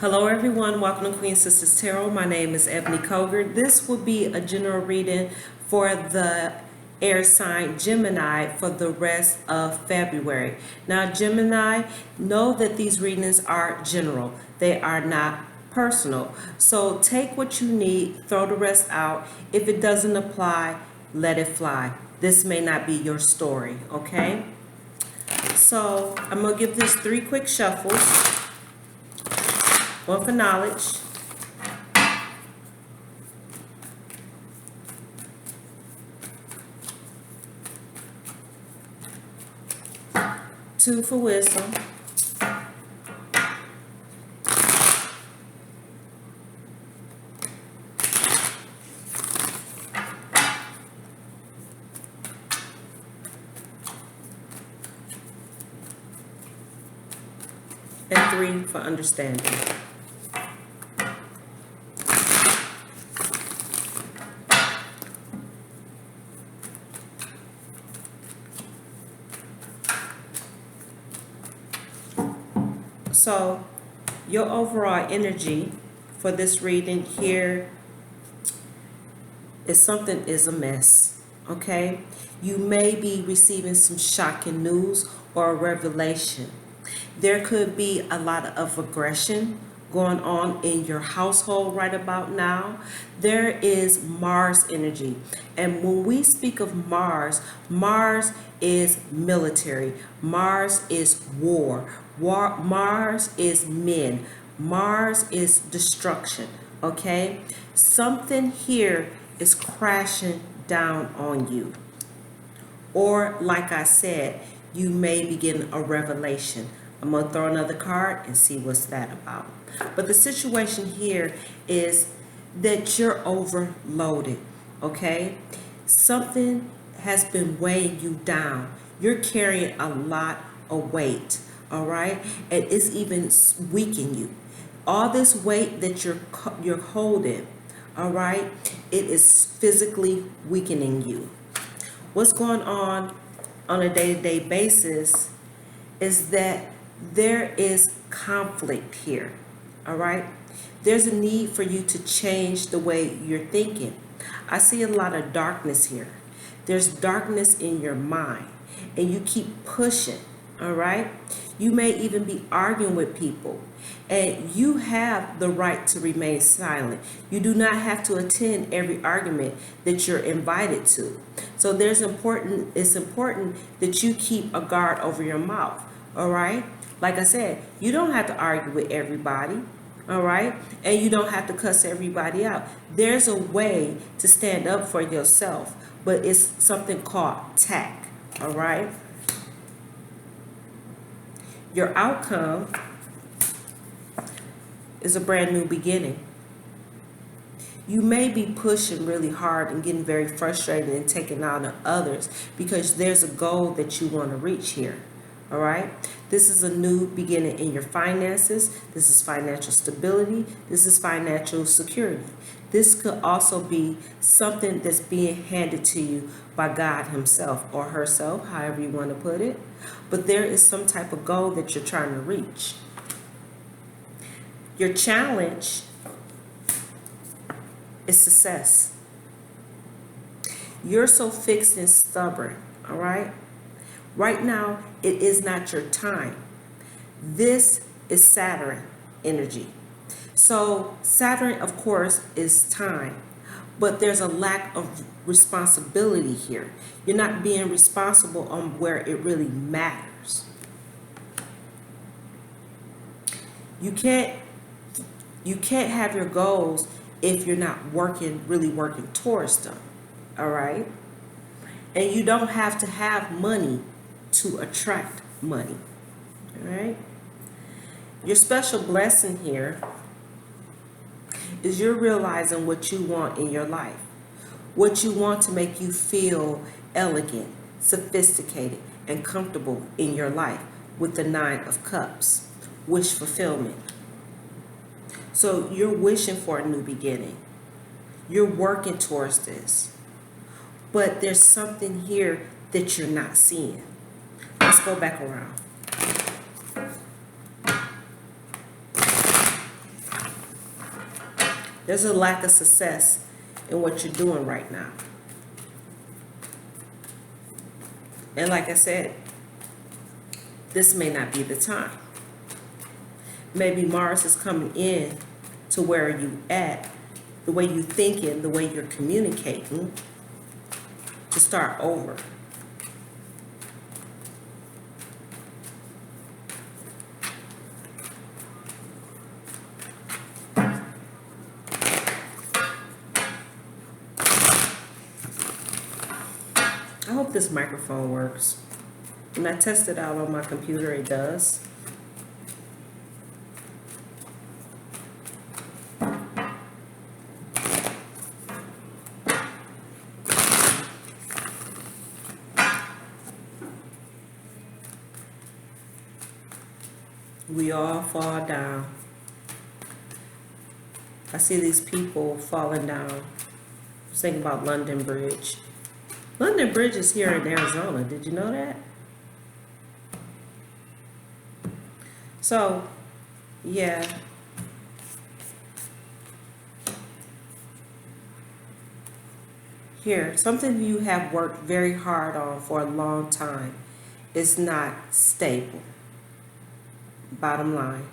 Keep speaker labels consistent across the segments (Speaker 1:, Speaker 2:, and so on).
Speaker 1: Hello everyone, welcome to Queen Sisters Tarot. My name is Ebony Koger. This will be a general reading for the air sign Gemini for the rest of February. Now Gemini, know that these readings are general. They are not personal. So take what you need, throw the rest out. If it doesn't apply, let it fly. This may not be your story, okay? So I'm going to give this 3 quick shuffles. One for knowledge, two for wisdom, and 3 for understanding. So your overall energy for this reading here is something is a mess, okay? You may be receiving some shocking news or a revelation. There could be a lot of aggression going on in your household right about now. There is Mars energy. And when we speak of Mars, Mars is military. Mars is war. Mars is men. Mars is destruction. Okay? Something here is crashing down on you. Or, like I said, you may begin a revelation. I'm going to throw another card and see what's that about. But the situation here is that you're overloaded, okay? Something has been weighing you down. You're carrying a lot of weight, all right? And it's even weakening you. All this weight that you're holding, all right, it is physically weakening you. What's going on a day-to-day basis is that there is conflict here, all right? There's a need for you to change the way you're thinking. I see a lot of darkness here. There's darkness in your mind, and you keep pushing, all right? You may even be arguing with people, and you have the right to remain silent. You do not have to attend every argument that you're invited to. So it's important that you keep a guard over your mouth, all right? Like I said, you don't have to argue with everybody, all right? And you don't have to cuss everybody out. There's a way to stand up for yourself, but it's something called tact, all right? Your outcome is a brand new beginning. You may be pushing really hard and getting very frustrated and taking out on others because there's a goal that you want to reach here. All right. This is a new beginning in your finances. This is financial stability. This is financial security. This could also be something that's being handed to you by God himself or herself, however you want to put it. But there is some type of goal that you're trying to reach. Your challenge is success. You're so fixed and stubborn, all right? Right now, it is not your time. This is Saturn energy. So Saturn, of course, is time, but there's a lack of responsibility here. You're not being responsible on where it really matters. You can't have your goals if you're not really working towards them, all right? And you don't have to have money to attract money, all right? Your special blessing here is you're realizing what you want in your life, what you want to make you feel elegant, sophisticated, and comfortable in your life with the 9 of Cups, wish fulfillment. So you're wishing for a new beginning. You're working towards this, but there's something here that you're not seeing. Let's go back around. There's a lack of success in what you're doing right now. And like I said, this may not be the time. Maybe Mars is coming in to where you at, the way you thinking, the way you're communicating, to start over. I hope this microphone works. When I test it out on my computer, it does. We all fall down. I see these people falling down. I was thinking about London Bridge. London Bridge is here in Arizona. Did you know that? So, yeah. Here, something you have worked very hard on for a long time is not stable. Bottom line.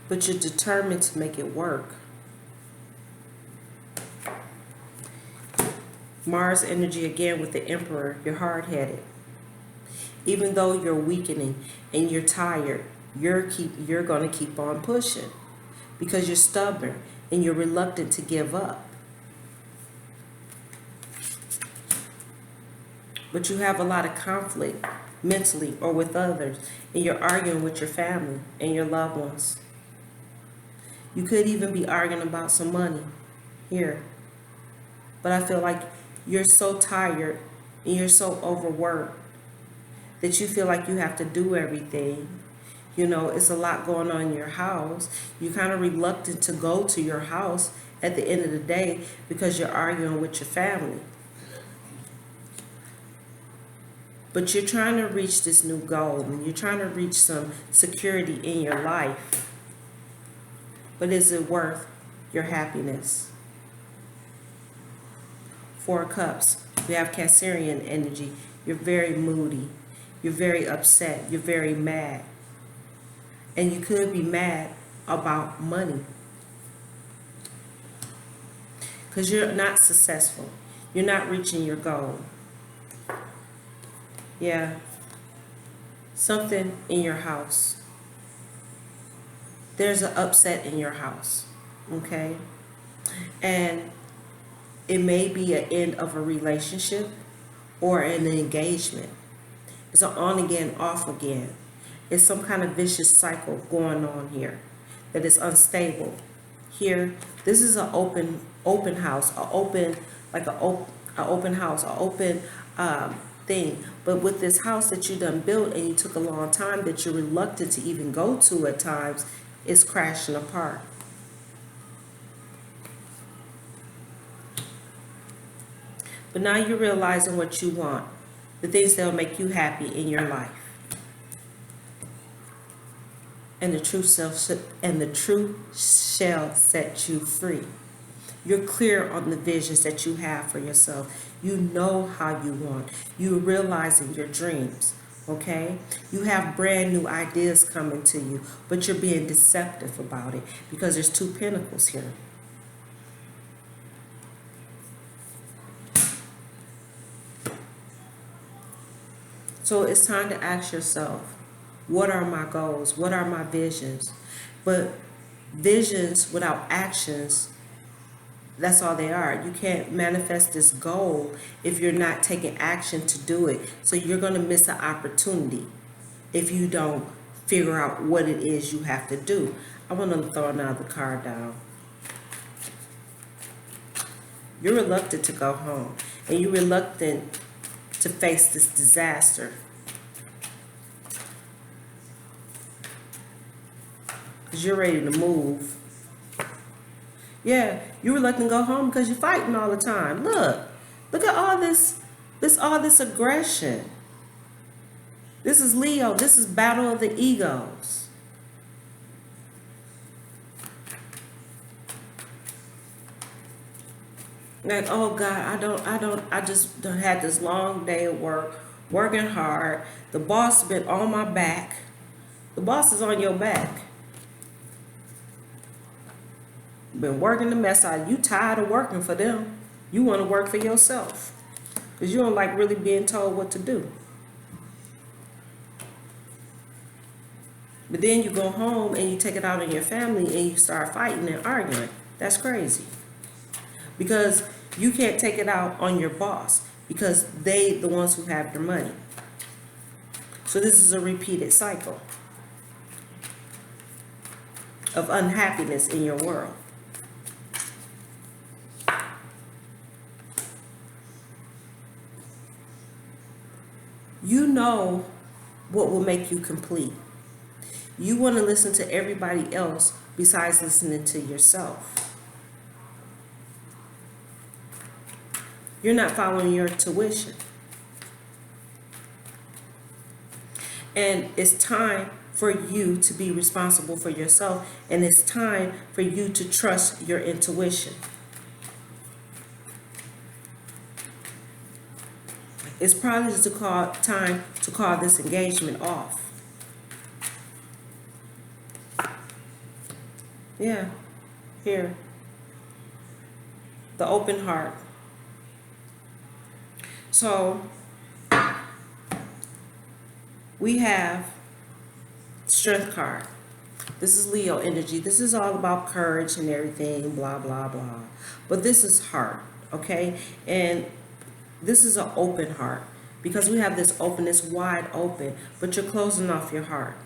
Speaker 1: But you're determined to make it work. Mars energy again with the Emperor, you're hard-headed. Even though you're weakening and you're tired, you're going to keep on pushing because you're stubborn and you're reluctant to give up. But you have a lot of conflict mentally or with others, and you're arguing with your family and your loved ones. You could even be arguing about some money here. But I feel like you're so tired and you're so overworked that you feel like you have to do everything. You know, it's a lot going on in your house. You're kind of reluctant to go to your house at the end of the day because you're arguing with your family. But you're trying to reach this new goal and you're trying to reach some security in your life. But is it worth your happiness? Four of Cups. We have Cancerian energy. You're very moody. You're very upset. You're very mad. And you could be mad about money. Because you're not successful. You're not reaching your goal. Yeah. Something in your house. There's an upset in your house. Okay? And it may be an end of a relationship or an engagement. It's an on again, off again. It's some kind of vicious cycle going on here that is unstable. Here, this is an open house, an open house, an open thing. But with this house that you done built and you took a long time that you're reluctant to even go to at times, it's crashing apart. But now you're realizing what you want, the things that will make you happy in your life. And the truth shall set you free. You're clear on the visions that you have for yourself. You know how you want. You're realizing your dreams, okay? You have brand new ideas coming to you, but you're being deceptive about it because there's two pentacles here. So it's time to ask yourself, what are my goals? What are my visions? But visions without actions, that's all they are. You can't manifest this goal if you're not taking action to do it. So you're going to miss an opportunity if you don't figure out what it is you have to do. I want to throw another card down. You're reluctant to go home, and you're reluctant to face this disaster. Because you're ready to move. Yeah, you're reluctant to go home because you're fighting all the time. Look at all this aggression. This is Leo. This is battle of the egos. Like, oh God, I just done had this long day of work, working hard. The boss been on my back. The boss is on your back. Been working the mess out. You tired of working for them. You want to work for yourself. Because you don't like really being told what to do. But then you go home and you take it out on your family and you start fighting and arguing. That's crazy. Because you can't take it out on your boss because they the ones who have your money. So this is a repeated cycle of unhappiness in your world. You know what will make you complete. You want to listen to everybody else besides listening to yourself. You're not following your tuition. And it's time for you to be responsible for yourself. And it's time for you to trust your intuition. It's probably time to call this engagement off. Yeah, here. The open heart. So, we have Strength card. This is Leo energy. This is all about courage and everything, blah, blah, blah. But this is heart, okay? And this is an open heart because we have this openness wide open, but you're closing off your heart.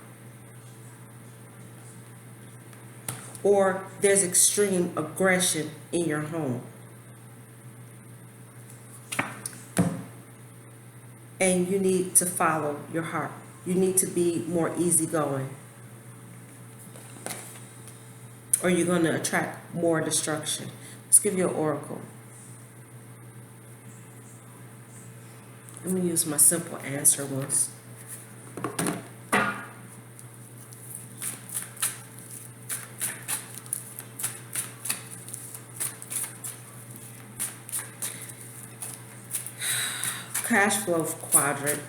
Speaker 1: Or there's extreme aggression in your home. And you need to follow your heart. You need to be more easygoing. Or you're going to attract more destruction. Let's give you an oracle. Let me use my simple answer ones. Cash flow quadrant.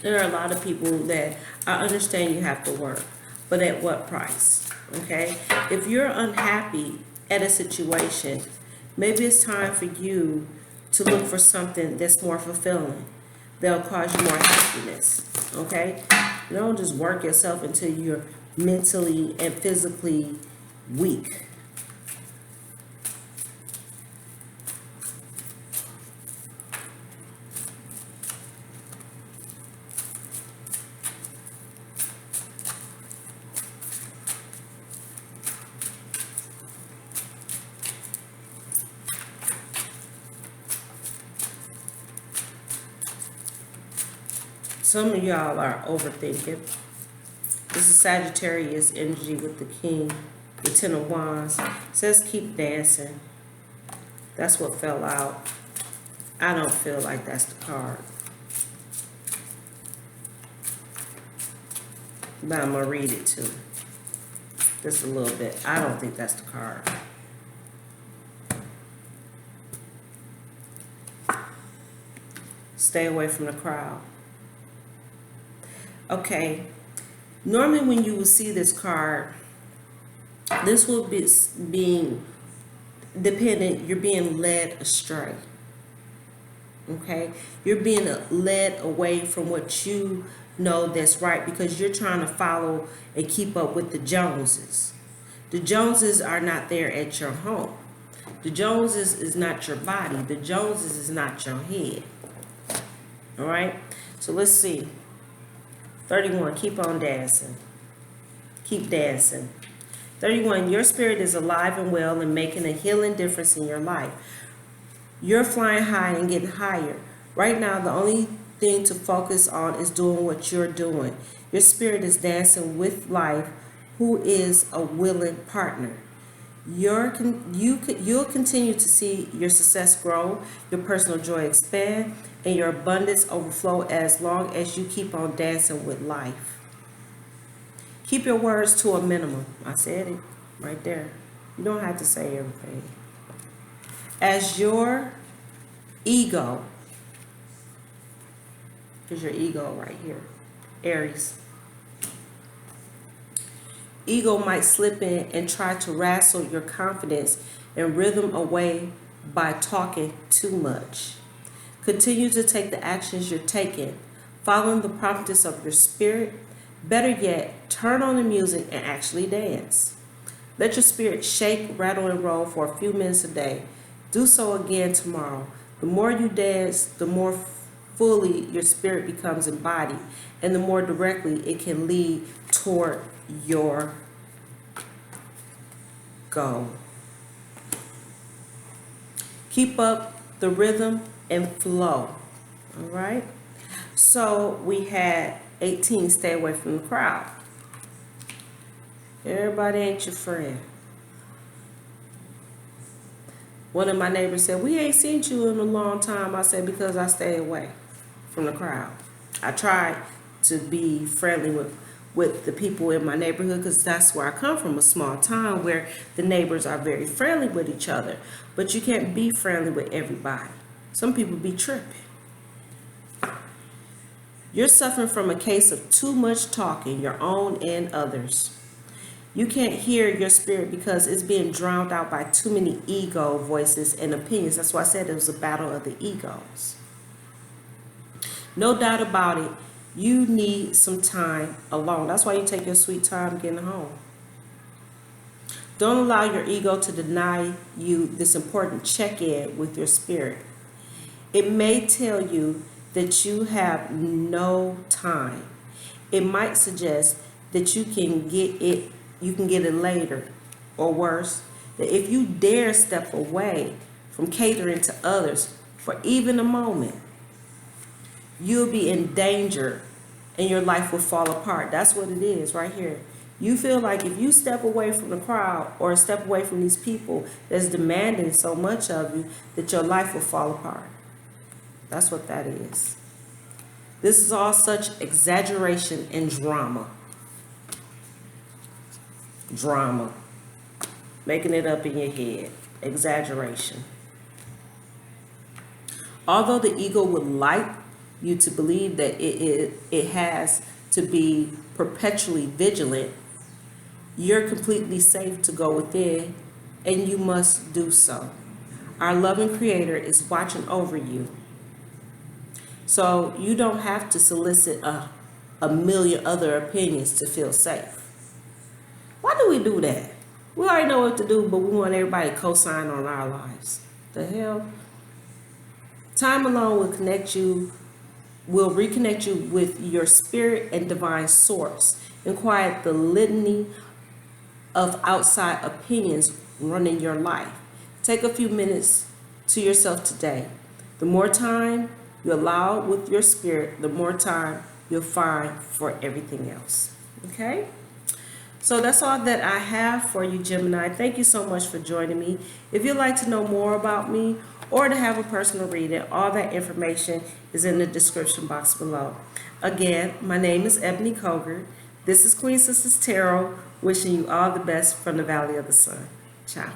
Speaker 1: There are a lot of people that I understand you have to work, but at what price? Okay? If you're unhappy at a situation, maybe it's time for you to look for something that's more fulfilling. That'll cause you more happiness. Okay? You don't just work yourself until you're mentally and physically weak. Some of y'all are overthinking. This is Sagittarius energy with the King, the Ten of Wands. It says keep dancing. That's what fell out. I don't feel like that's the card. But I'm going to read it too. Just a little bit. I don't think that's the card. Stay away from the crowd. Okay, normally when you will see this card, this will be being dependent, you're being led astray. Okay, you're being led away from what you know that's right because you're trying to follow and keep up with the Joneses. The Joneses are not there at your home. The Joneses is not your body. The Joneses is not your head. All right, so let's see. 31, keep on dancing. Keep dancing. 31, your spirit is alive and well and making a healing difference in your life. You're flying high and getting higher. Right now, the only thing to focus on is doing what you're doing. Your spirit is dancing with life, who is a willing partner. You'll continue to see your success grow, your personal joy expand, and your abundance overflow as long as you keep on dancing with life. Keep your words to a minimum. I said it right there. You don't have to say everything. As your ego, here's your ego right here, Aries. Ego might slip in and try to wrestle your confidence and rhythm away by talking too much. Continue to take the actions you're taking, following the promptings of your spirit. Better yet, turn on the music and actually dance. Let your spirit shake, rattle, and roll for a few minutes a day. Do so again tomorrow. The more you dance, the more fully your spirit becomes embodied, and the more directly it can lead toward your goal. Keep up the rhythm and flow. All right. So we had 18, stay away from the crowd. Everybody ain't your friend. One of my neighbors said, we ain't seen you in a long time. I said, because I stay away from the crowd. I try to be friendly with the people in my neighborhood because that's where I come from, a small town where the neighbors are very friendly with each other. But you can't be friendly with everybody. Some people be tripping. You're suffering from a case of too much talking, your own and others. You can't hear your spirit because it's being drowned out by too many ego voices and opinions. That's why I said it was a battle of the egos. No doubt about it, you need some time alone. That's why you take your sweet time getting home. Don't allow your ego to deny you this important check-in with your spirit. It may tell you that you have no time. It might suggest that you can get it later, or worse, that if you dare step away from catering to others for even a moment, you'll be in danger and your life will fall apart. That's what it is right here. You feel like if you step away from the crowd or step away from these people that's demanding so much of you, that your life will fall apart. That's what that is. This is all such exaggeration and drama. Drama. Making it up in your head. Exaggeration. Although the ego would like you to believe that it has to be perpetually vigilant, you're completely safe to go within, and you must do so. Our loving Creator is watching over you. So you don't have to solicit a million other opinions to feel safe. Why do we do that? We already know what to do, but we want everybody to co-sign on our lives. The hell? Time alone will reconnect you with your spirit and divine source and quiet the litany of outside opinions running your life. Take a few minutes to yourself today. The more time you allow with your spirit, the more time you'll find for everything else. Okay? So that's all that I have for you, Gemini. Thank you so much for joining me. If you'd like to know more about me or to have a personal reading, all that information is in the description box below. Again, my name is Ebony Koger. This is Queen Sisters Tarot, wishing you all the best from the Valley of the Sun. Ciao.